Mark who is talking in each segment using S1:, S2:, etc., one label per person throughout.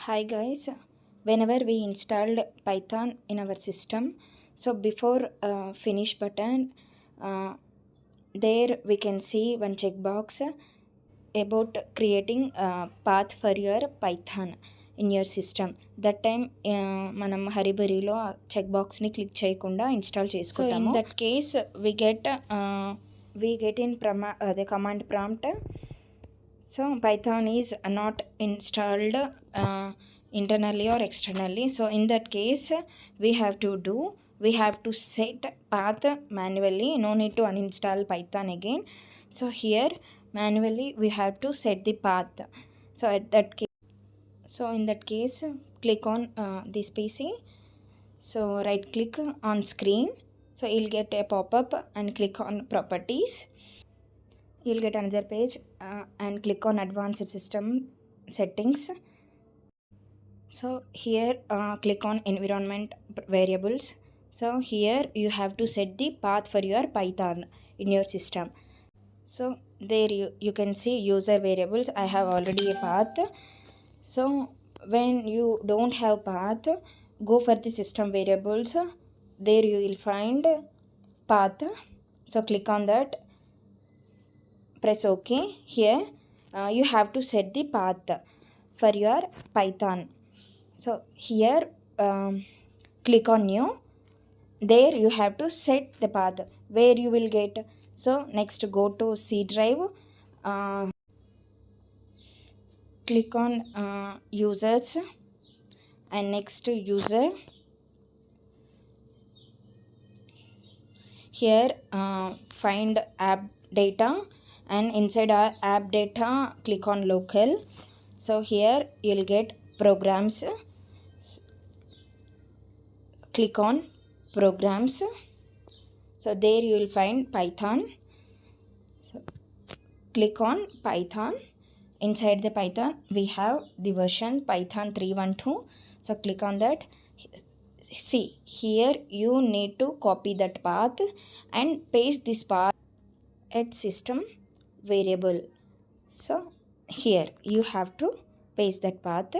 S1: Hi guys, whenever we installed Python in our system, so before finish button, there we can see one checkbox about creating a path for your Python in your system. That time మనం హరిబరిలో check బాక్స్ని click చేయకుండా install చేసుకుంటాము. So in that case we get in the command prompt. So Python is not installed internally or externally. So in that case we have to set path manually. No need to uninstall Python again. So here manually we have to set the path. So in that case click on this PC. So right click on screen. So you'll get a pop-up and click on properties. You'll get another page and click on advanced system settings. So here click on environment variables. So here you have to set the path for your Python in your system. So there you can see user variables. I have already a path. So when you don't have path, go for the system variables. There you will find path. So click on that, press OK. Here you have to set the path for your Python. So here click on new. There you have to set the path where you will get. So next go to C drive, click on users and next user. Here find app data and inside our app data click on local. So here you'll get programs. Click on programs. So there you will find Python. So click on Python. Inside the Python we have the version Python 3.12. So click on that. See, here you need to copy that path and paste this path at system variable. So here you have to paste that path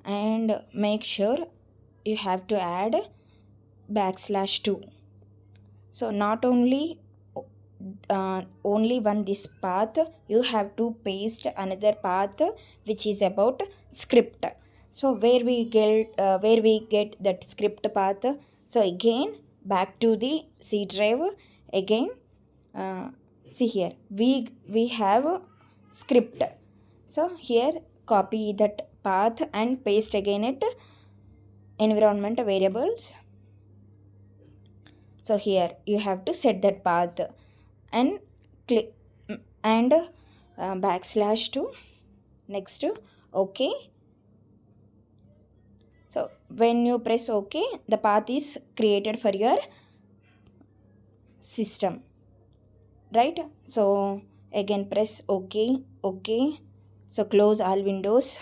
S1: and make sure you have to add \2. So not only one this path, you have to paste another path which is about script. So where we get that script path. So again back to the C drive. Again see here we have script. So here copy that path and paste again it environment variables. So here you have to set that path and click and \2. Next OK. So when you press OK, the path is created for your system, right? So again press OK. So close all windows.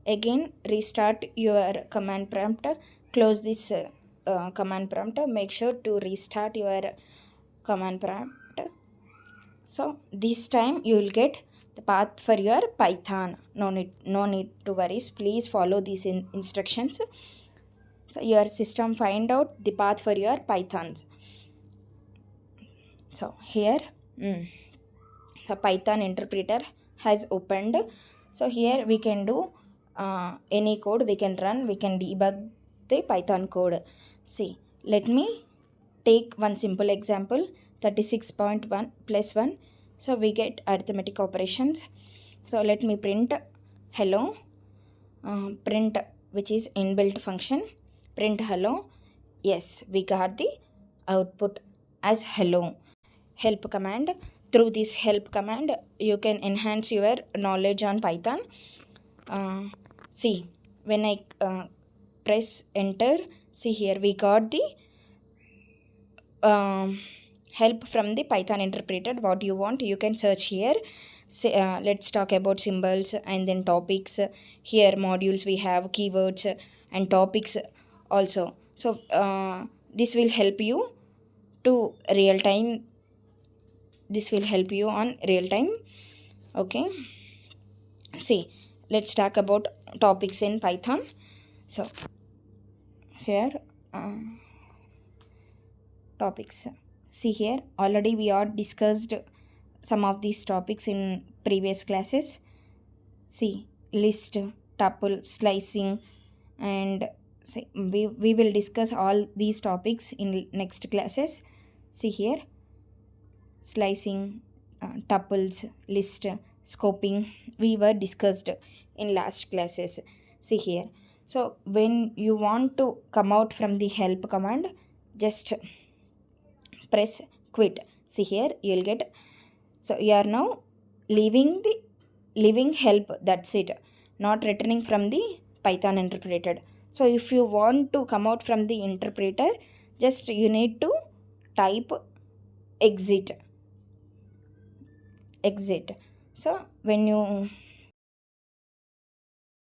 S1: Again restart your command prompt. Close this command prompt. Make sure to restart your command prompt. So this time you will get the path for your Python. No need to worry. Please follow these instructions. So your system find out the path for your Pythons. So here so Python interpreter has opened. So here we can do any code we can run. We can debug the Python code. See, let me take one simple example. 36.1 plus 1. So we get arithmetic operations. So let me print hello. Print which is inbuilt function. Print hello. Yes, we got the output as hello. Help command. Through this help command you can enhance your knowledge on Python. See, when I press enter, see here we got the help from the Python interpreter. What you want you can search here. Say, let's talk about symbols and then topics. Here modules we have keywords and topics also. So this will help you to real time this will help you on real time. Okay, see, let's talk about topics in Python. So here, topics, see here, already we are discussed some of these topics in previous classes. See, list, tuple, slicing, and see, we will discuss all these topics in next classes. See here, slicing, tuples, list, scoping, we were discussed in last classes. See here, so when you want to come out from the help command, just press quit. See here, you'll get, so you are now leaving help, that's it, not returning from the Python interpreter. So if you want to come out from the interpreter, just you need to type exit. So when you